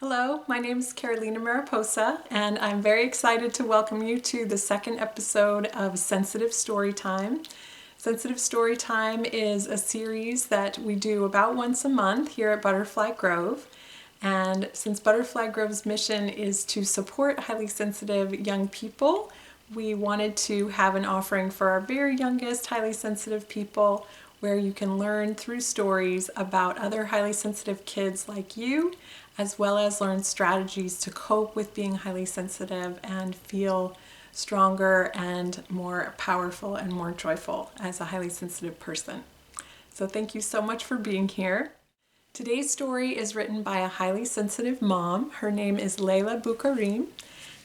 Hello, my name is Carolina Mariposa, and I'm very excited to welcome you to the second episode of Sensitive Storytime. Sensitive Storytime is a series that we do about once a month here at Butterfly Grove. And since Butterfly Grove's mission is to support highly sensitive young people, we wanted to have an offering for our very youngest highly sensitive people where you can learn through stories about other highly sensitive kids like you, as well as learn strategies to cope with being highly sensitive and feel stronger and more powerful and more joyful as a highly sensitive person. So thank you so much for being here. Today's story is written by a highly sensitive mom. Her name is Leila Boukarim,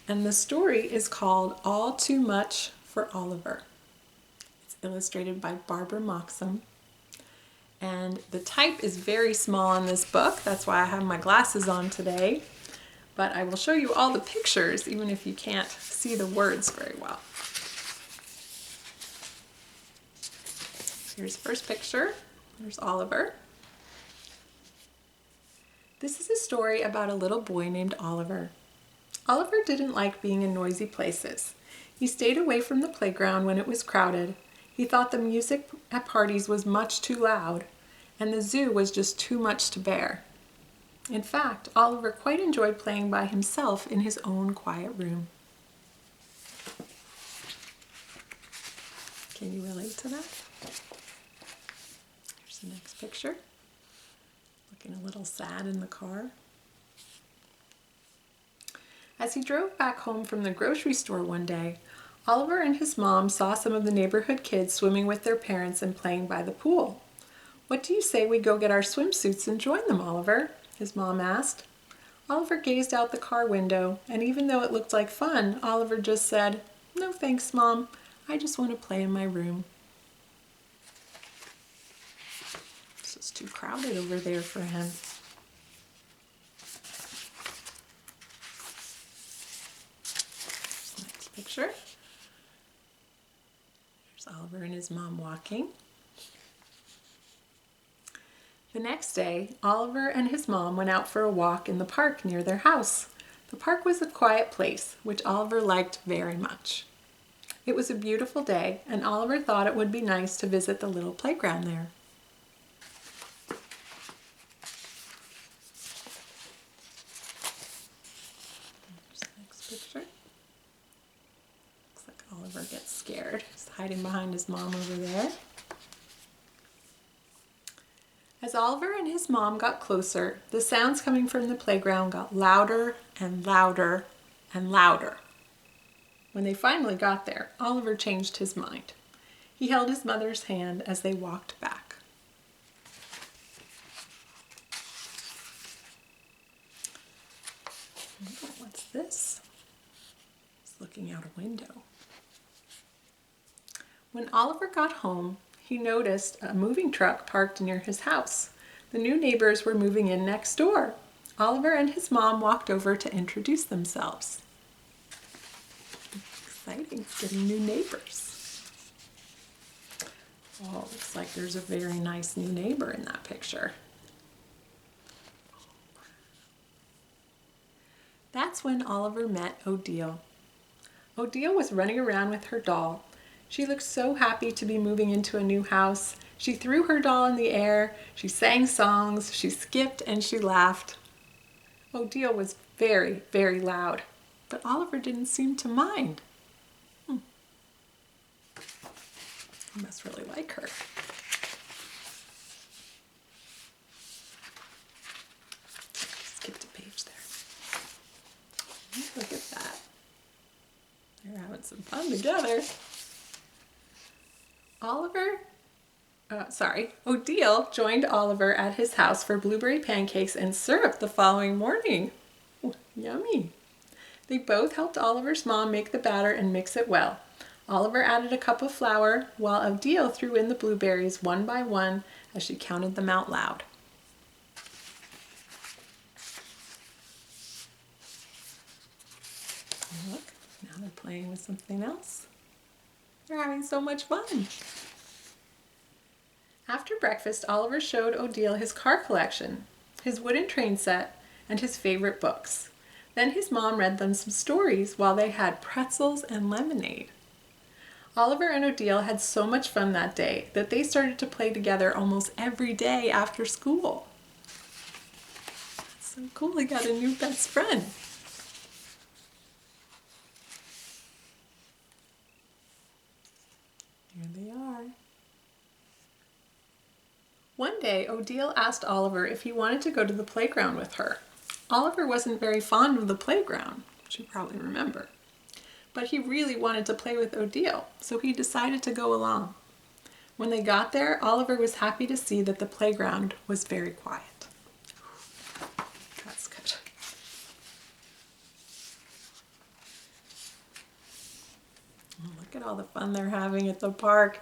and the story is called All Too Much for Oliver. It's illustrated by Barbara Moxham. And the type is very small on this book. That's why I have my glasses on today. But I will show you all the pictures, even if you can't see the words very well. Here's the first picture. There's Oliver. This is a story about a little boy named Oliver. Oliver didn't like being in noisy places. He stayed away from the playground when it was crowded. He thought the music at parties was much too loud, and the zoo was just too much to bear. In fact, Oliver quite enjoyed playing by himself in his own quiet room. Can you relate to that? Here's the next picture. Looking a little sad in the car. As he drove back home from the grocery store one day, Oliver and his mom saw some of the neighborhood kids swimming with their parents and playing by the pool. "What do you say we go get our swimsuits and join them, Oliver?" his mom asked. Oliver gazed out the car window, and even though it looked like fun, Oliver just said, "No thanks, Mom. I just want to play in my room." This is too crowded over there for him. Next picture. There's Oliver and his mom walking. The next day, Oliver and his mom went out for a walk in the park near their house. The park was a quiet place, which Oliver liked very much. It was a beautiful day, and Oliver thought it would be nice to visit the little playground there. Here's the next picture. Looks like Oliver gets scared. He's hiding behind his mom over there. As Oliver and his mom got closer, the sounds coming from the playground got louder and louder and louder. When they finally got there, Oliver changed his mind. He held his mother's hand as they walked back. Oh, what's this? He's looking out a window. When Oliver got home, he noticed a moving truck parked near his house. The new neighbors were moving in next door. Oliver and his mom walked over to introduce themselves. Exciting, getting new neighbors. Oh, looks like there's a very nice new neighbor in that picture. That's when Oliver met Odile. Odile was running around with her doll. She looked so happy to be moving into a new house. She threw her doll in the air, she sang songs, she skipped, and she laughed. Odile was very, very loud, but Oliver didn't seem to mind. He must really like her. Skipped a page there. Look at that. They're having some fun together. Odile joined Oliver at his house for blueberry pancakes and syrup the following morning. Ooh, yummy. They both helped Oliver's mom make the batter and mix it well. Oliver added a cup of flour, while Odile threw in the blueberries one by one as she counted them out loud. Look, now they're playing with something else. They're having so much fun. After breakfast, Oliver showed Odile his car collection, his wooden train set, and his favorite books. Then his mom read them some stories while they had pretzels and lemonade. Oliver and Odile had so much fun that day that they started to play together almost every day after school. That's so cool, they got a new best friend. Here they are. One day, Odile asked Oliver if he wanted to go to the playground with her. Oliver wasn't very fond of the playground, which you probably remember. But he really wanted to play with Odile, so he decided to go along. When they got there, Oliver was happy to see that the playground was very quiet. That's good. Oh, look at all the fun they're having at the park.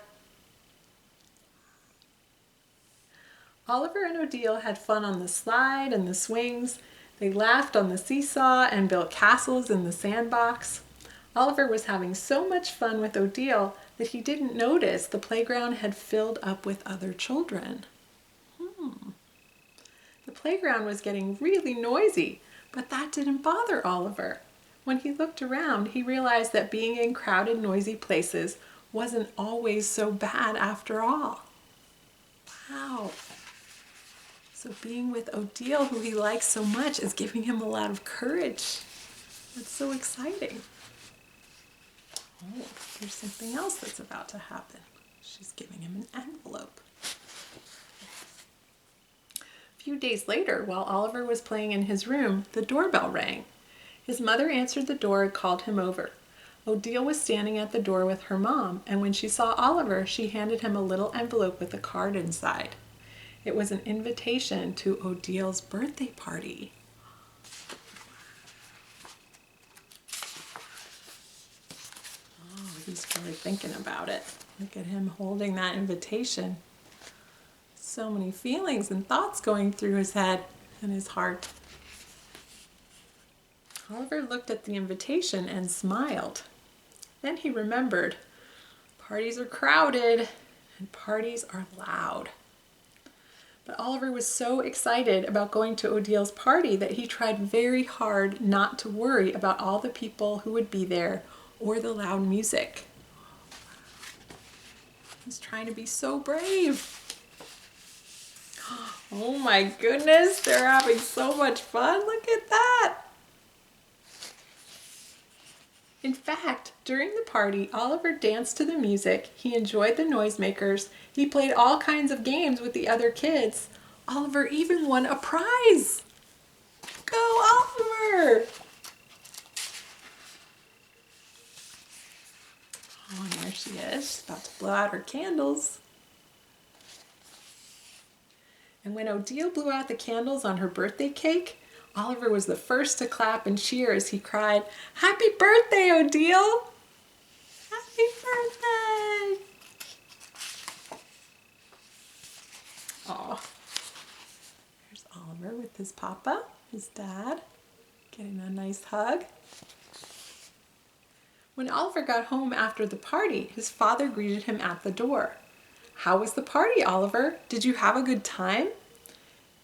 Oliver and Odile had fun on the slide and the swings. They laughed on the seesaw and built castles in the sandbox. Oliver was having so much fun with Odile that he didn't notice the playground had filled up with other children. The playground was getting really noisy, but that didn't bother Oliver. When he looked around, he realized that being in crowded, noisy places wasn't always so bad after all. Wow. So being with Odile, who he likes so much, is giving him a lot of courage. That's so exciting. Oh, there's something else that's about to happen. She's giving him an envelope. A few days later, while Oliver was playing in his room, the doorbell rang. His mother answered the door and called him over. Odile was standing at the door with her mom, and when she saw Oliver, she handed him a little envelope with a card inside. It was an invitation to Odile's birthday party. Oh, he's really thinking about it. Look at him holding that invitation. So many feelings and thoughts going through his head and his heart. Oliver looked at the invitation and smiled. Then he remembered, parties are crowded and parties are loud. But Oliver was so excited about going to Odile's party that he tried very hard not to worry about all the people who would be there or the loud music. He's trying to be so brave. Oh my goodness, they're having so much fun. Look at that. In fact, during the party, Oliver danced to the music, he enjoyed the noisemakers, he played all kinds of games with the other kids. Oliver even won a prize! Go Oliver! Oh, and there she is. She's about to blow out her candles. And when Odile blew out the candles on her birthday cake, Oliver was the first to clap and cheer as he cried, "Happy birthday, Odile! Happy birthday!" Oh, here's Oliver with his papa, his dad, getting a nice hug. When Oliver got home after the party, his father greeted him at the door. "How was the party, Oliver? Did you have a good time?"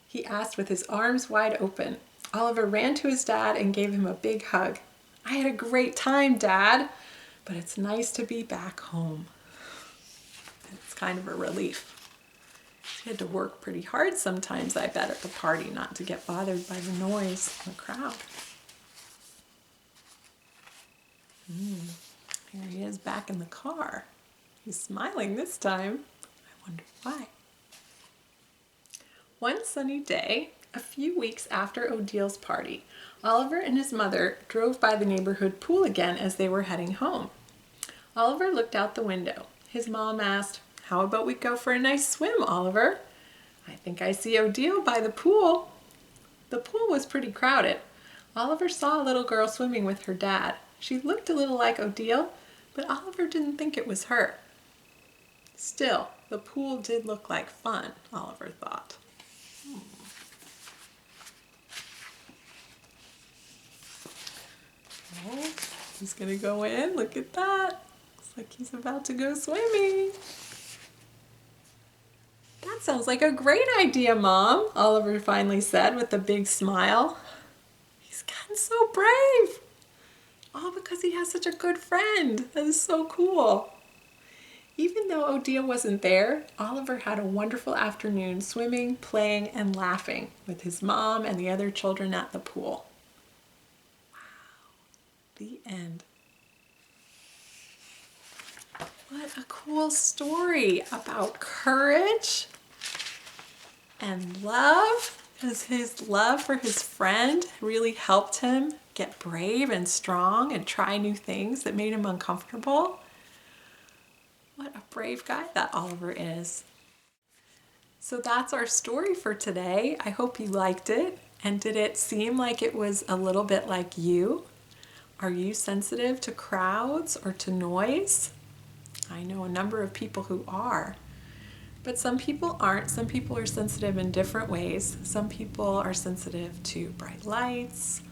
He asked with his arms wide open. Oliver ran to his dad and gave him a big hug. "I had a great time, Dad, but it's nice to be back home." It's kind of a relief. He had to work pretty hard sometimes, I bet, at the party not to get bothered by the noise and the crowd. Here he is back in the car. He's smiling this time. I wonder why. One sunny day, a few weeks after Odile's party, Oliver and his mother drove by the neighborhood pool again as they were heading home. Oliver looked out the window. His mom asked, "How about we go for a nice swim, Oliver? I think I see Odile by the pool." The pool was pretty crowded. Oliver saw a little girl swimming with her dad. She looked a little like Odile, but Oliver didn't think it was her. Still, the pool did look like fun, Oliver thought. Oh, he's gonna go in. Look at that. Looks like he's about to go swimming. That's That sounds like a great idea, Mom, Oliver finally said with a big smile. He's gotten so brave. All because he has such a good friend. That is so cool. Even though Odia wasn't there, Oliver had a wonderful afternoon swimming, playing, and laughing with his mom and the other children at the pool. Wow. The end. What a cool story about courage and love, because his love for his friend really helped him get brave and strong and try new things that made him uncomfortable. What a brave guy that Oliver is. So that's our story for today. I hope you liked it. And did it seem like it was a little bit like you? Are you sensitive to crowds or to noise? I know a number of people who are. But some people aren't. Some people are sensitive in different ways. Some people are sensitive to bright lights,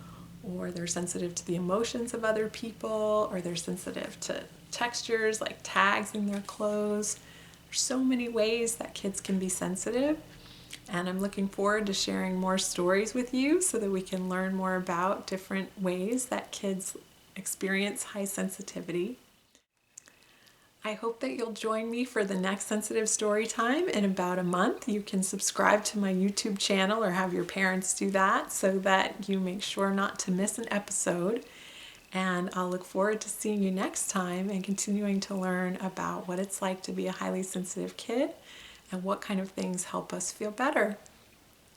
or they're sensitive to the emotions of other people, or they're sensitive to textures like tags in their clothes. There's so many ways that kids can be sensitive, and I'm looking forward to sharing more stories with you so that we can learn more about different ways that kids experience high sensitivity. I hope that you'll join me for the next Sensitive Story Time in about a month. You can subscribe to my YouTube channel or have your parents do that so that you make sure not to miss an episode. And I'll look forward to seeing you next time and continuing to learn about what it's like to be a highly sensitive kid and what kind of things help us feel better.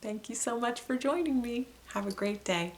Thank you so much for joining me. Have a great day.